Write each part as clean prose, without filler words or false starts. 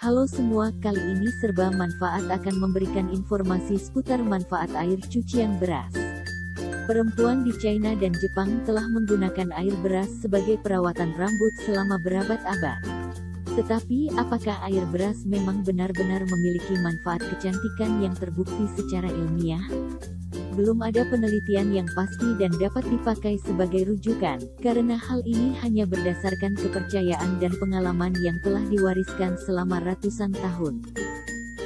Halo semua, kali ini Serba Manfaat akan memberikan informasi seputar manfaat air cucian beras. Perempuan di China dan Jepang telah menggunakan air beras sebagai perawatan rambut selama berabad-abad. Tetapi, apakah air beras memang benar-benar memiliki manfaat kecantikan yang terbukti secara ilmiah? Belum ada penelitian yang pasti dan dapat dipakai sebagai rujukan, karena hal ini hanya berdasarkan kepercayaan dan pengalaman yang telah diwariskan selama ratusan tahun.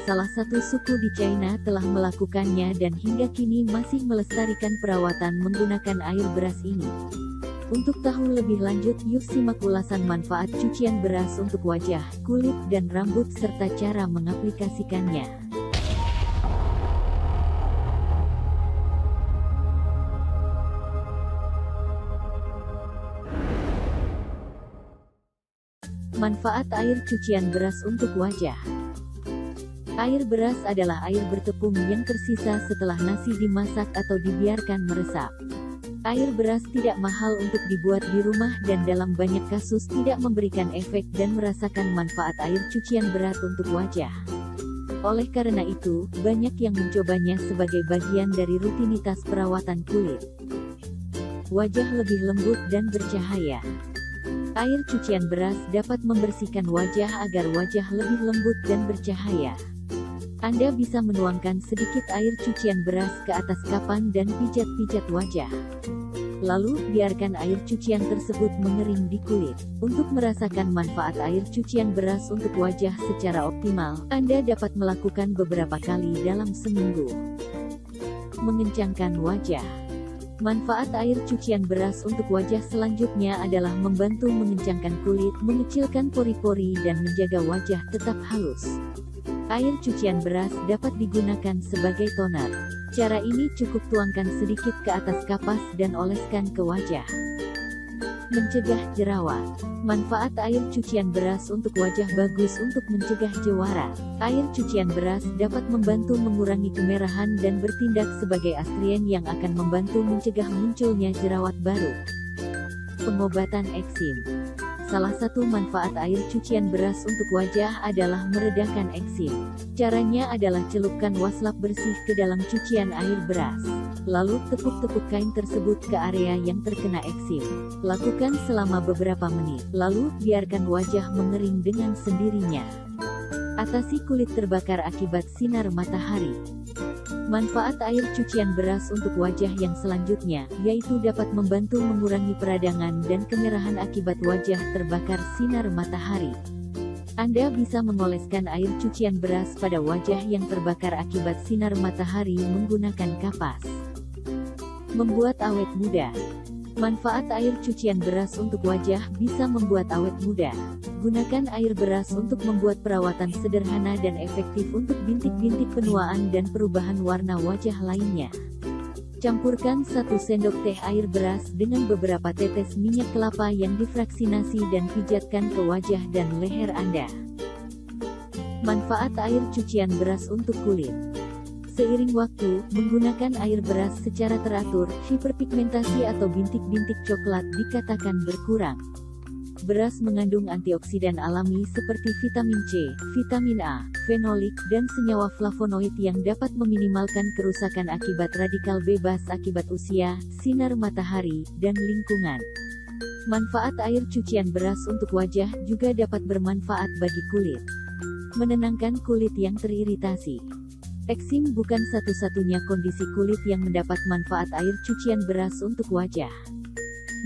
Salah satu suku di China telah melakukannya dan hingga kini masih melestarikan perawatan menggunakan air beras ini. Untuk tahu lebih lanjut, yuk simak ulasan manfaat cucian beras untuk wajah, kulit, dan rambut serta cara mengaplikasikannya. Manfaat air cucian beras untuk wajah. Air beras adalah air bertepung yang tersisa setelah nasi dimasak atau dibiarkan meresap. Air beras tidak mahal untuk dibuat di rumah dan dalam banyak kasus tidak memberikan efek dan merasakan manfaat air cucian beras untuk wajah. Oleh karena itu, banyak yang mencobanya sebagai bagian dari rutinitas perawatan kulit. Wajah lebih lembut dan bercahaya. Air cucian beras dapat membersihkan wajah agar wajah lebih lembut dan bercahaya. Anda bisa menuangkan sedikit air cucian beras ke atas kapan dan pijat-pijat wajah. Lalu, biarkan air cucian tersebut mengering di kulit. Untuk merasakan manfaat air cucian beras untuk wajah secara optimal, Anda dapat melakukan beberapa kali dalam seminggu. Mengencangkan wajah. Manfaat air cucian beras untuk wajah selanjutnya adalah membantu mengencangkan kulit, mengecilkan pori-pori dan menjaga wajah tetap halus. Air cucian beras dapat digunakan sebagai toner. Cara ini cukup tuangkan sedikit ke atas kapas dan oleskan ke wajah. Mencegah jerawat. Manfaat air cucian beras untuk wajah bagus untuk mencegah jerawat. Air cucian beras dapat membantu mengurangi kemerahan dan bertindak sebagai astrien yang akan membantu mencegah munculnya jerawat baru. Pengobatan eksim. Salah satu manfaat air cucian beras untuk wajah adalah meredakan eksim. Caranya adalah celupkan waslap bersih ke dalam cucian air beras. Lalu tepuk-tepuk kain tersebut ke area yang terkena eksim. Lakukan selama beberapa menit, lalu biarkan wajah mengering dengan sendirinya. Atasi kulit terbakar akibat sinar matahari. Manfaat air cucian beras untuk wajah yang selanjutnya, yaitu dapat membantu mengurangi peradangan dan kemerahan akibat wajah terbakar sinar matahari. Anda bisa mengoleskan air cucian beras pada wajah yang terbakar akibat sinar matahari menggunakan kapas. Membuat awet muda. Manfaat air cucian beras untuk wajah bisa membuat awet muda. Gunakan air beras untuk membuat perawatan sederhana dan efektif untuk bintik-bintik penuaan dan perubahan warna wajah lainnya. Campurkan 1 sendok teh air beras dengan beberapa tetes minyak kelapa yang difraksinasi dan pijatkan ke wajah dan leher Anda. Manfaat air cucian beras untuk kulit. Seiring waktu, menggunakan air beras secara teratur, hiperpigmentasi atau bintik-bintik coklat dikatakan berkurang. Beras mengandung antioksidan alami seperti vitamin C, vitamin A, fenolik, dan senyawa flavonoid yang dapat meminimalkan kerusakan akibat radikal bebas akibat usia, sinar matahari, dan lingkungan. Manfaat air cucian beras untuk wajah juga dapat bermanfaat bagi kulit. Menenangkan kulit yang teriritasi. Eksim bukan satu-satunya kondisi kulit yang mendapat manfaat air cucian beras untuk wajah.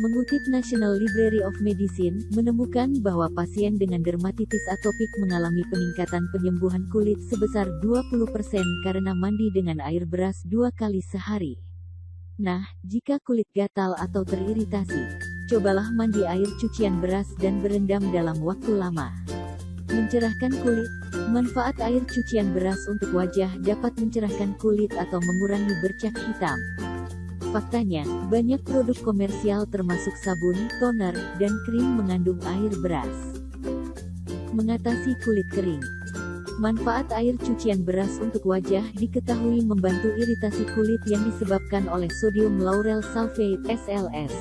Mengutip National Library of Medicine, menemukan bahwa pasien dengan dermatitis atopik mengalami peningkatan penyembuhan kulit sebesar 20% karena mandi dengan air beras 2 kali sehari. Nah, jika kulit gatal atau teriritasi, cobalah mandi air cucian beras dan berendam dalam waktu lama. Mencerahkan kulit. Manfaat air cucian beras untuk wajah dapat mencerahkan kulit atau mengurangi bercak hitam. Faktanya, banyak produk komersial termasuk sabun, toner, dan krim mengandung air beras. Mengatasi kulit kering. Manfaat air cucian beras untuk wajah diketahui membantu iritasi kulit yang disebabkan oleh sodium lauryl sulfate (SLS).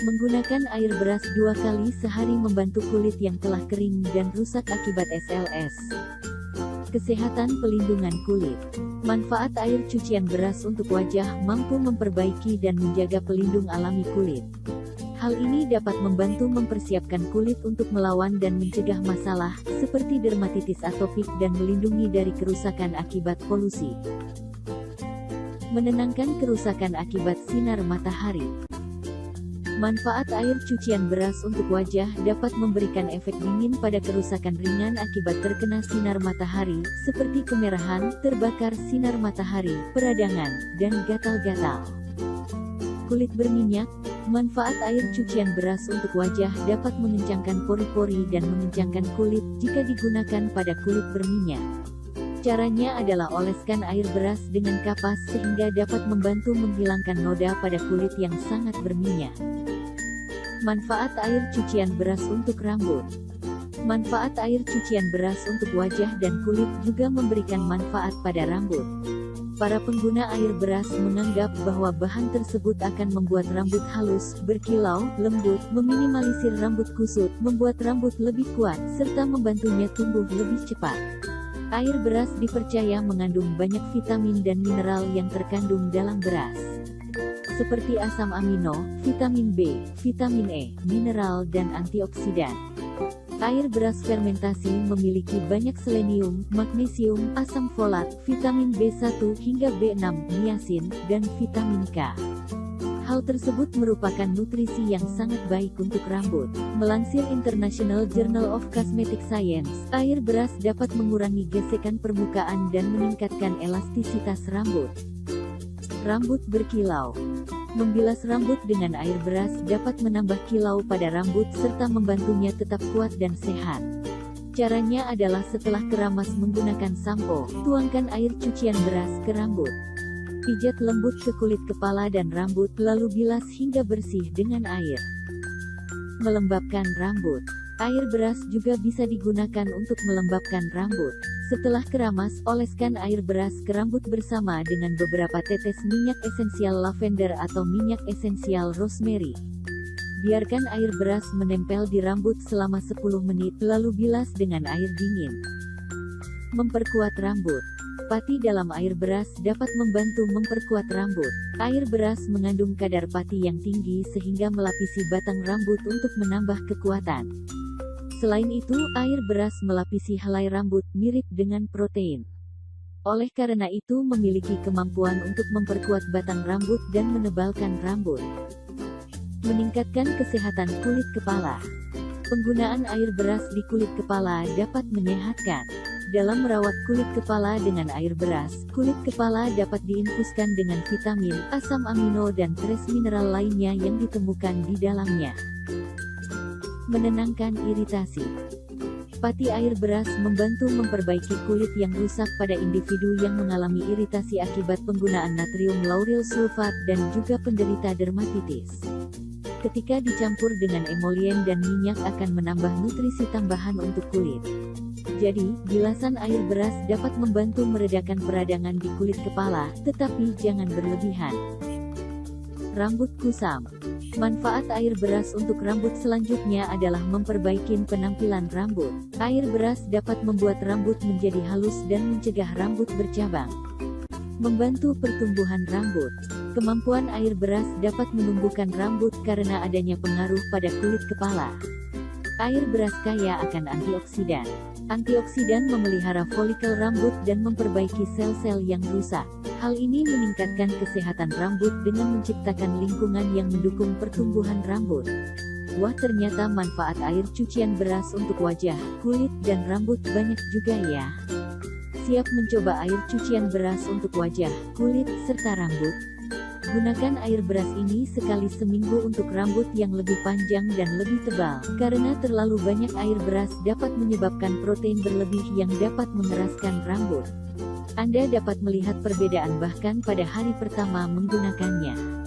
Menggunakan air beras 2 kali sehari membantu kulit yang telah kering dan rusak akibat SLS. Kesehatan pelindungan kulit. Manfaat air cucian beras untuk wajah mampu memperbaiki dan menjaga pelindung alami kulit. Hal ini dapat membantu mempersiapkan kulit untuk melawan dan mencegah masalah, seperti dermatitis atopik dan melindungi dari kerusakan akibat polusi. Menenangkan kerusakan akibat sinar matahari. Manfaat air cucian beras untuk wajah dapat memberikan efek dingin pada kerusakan ringan akibat terkena sinar matahari, seperti kemerahan, terbakar sinar matahari, peradangan, dan gatal-gatal. Kulit berminyak. Manfaat air cucian beras untuk wajah dapat mengencangkan pori-pori dan mengencangkan kulit jika digunakan pada kulit berminyak. Caranya adalah oleskan air beras dengan kapas sehingga dapat membantu menghilangkan noda pada kulit yang sangat berminyak. Manfaat air cucian beras untuk rambut. Manfaat air cucian beras untuk wajah dan kulit juga memberikan manfaat pada rambut. Para pengguna air beras menganggap bahwa bahan tersebut akan membuat rambut halus, berkilau, lembut, meminimalisir rambut kusut, membuat rambut lebih kuat, serta membantunya tumbuh lebih cepat. Air beras dipercaya mengandung banyak vitamin dan mineral yang terkandung dalam beras, seperti asam amino, vitamin B, vitamin E, mineral dan antioksidan. Air beras fermentasi memiliki banyak selenium, magnesium, asam folat, vitamin B1 hingga B6, niacin, dan vitamin K. Hal tersebut merupakan nutrisi yang sangat baik untuk rambut. Melansir International Journal of Cosmetic Science, air beras dapat mengurangi gesekan permukaan dan meningkatkan elastisitas rambut. Rambut berkilau. Membilas rambut dengan air beras dapat menambah kilau pada rambut serta membantunya tetap kuat dan sehat. Caranya adalah setelah keramas menggunakan sampo, tuangkan air cucian beras ke rambut. Pijat lembut ke kulit kepala dan rambut, lalu bilas hingga bersih dengan air. Melembabkan rambut. Air beras juga bisa digunakan untuk melembabkan rambut. Setelah keramas, oleskan air beras ke rambut bersama dengan beberapa tetes minyak esensial lavender atau minyak esensial rosemary. Biarkan air beras menempel di rambut selama 10 menit, lalu bilas dengan air dingin. Memperkuat rambut. Pati dalam air beras dapat membantu memperkuat rambut. Air beras mengandung kadar pati yang tinggi sehingga melapisi batang rambut untuk menambah kekuatan. Selain itu, air beras melapisi helai rambut, mirip dengan protein. Oleh karena itu memiliki kemampuan untuk memperkuat batang rambut dan menebalkan rambut. Meningkatkan kesehatan kulit kepala. Penggunaan air beras di kulit kepala dapat menyehatkan. Dalam merawat kulit kepala dengan air beras, kulit kepala dapat diinfuskan dengan vitamin, asam amino dan trace mineral lainnya yang ditemukan di dalamnya. Menenangkan iritasi. Pati air beras membantu memperbaiki kulit yang rusak pada individu yang mengalami iritasi akibat penggunaan natrium lauryl sulfat dan juga penderita dermatitis. Ketika dicampur dengan emolien dan minyak akan menambah nutrisi tambahan untuk kulit. Jadi, bilasan air beras dapat membantu meredakan peradangan di kulit kepala, tetapi jangan berlebihan. Rambut kusam. Manfaat air beras untuk rambut selanjutnya adalah memperbaiki penampilan rambut. Air beras dapat membuat rambut menjadi halus dan mencegah rambut bercabang. Membantu pertumbuhan rambut. Kemampuan air beras dapat menumbuhkan rambut karena adanya pengaruh pada kulit kepala. Air beras kaya akan antioksidan. Antioksidan memelihara folikel rambut dan memperbaiki sel-sel yang rusak. Hal ini meningkatkan kesehatan rambut dengan menciptakan lingkungan yang mendukung pertumbuhan rambut. Wah, ternyata manfaat air cucian beras untuk wajah, kulit, dan rambut banyak juga ya. Siap mencoba air cucian beras untuk wajah, kulit, serta rambut? Gunakan air beras ini sekali seminggu untuk rambut yang lebih panjang dan lebih tebal, karena terlalu banyak air beras dapat menyebabkan protein berlebih yang dapat mengeraskan rambut. Anda dapat melihat perbedaan bahkan pada hari pertama menggunakannya.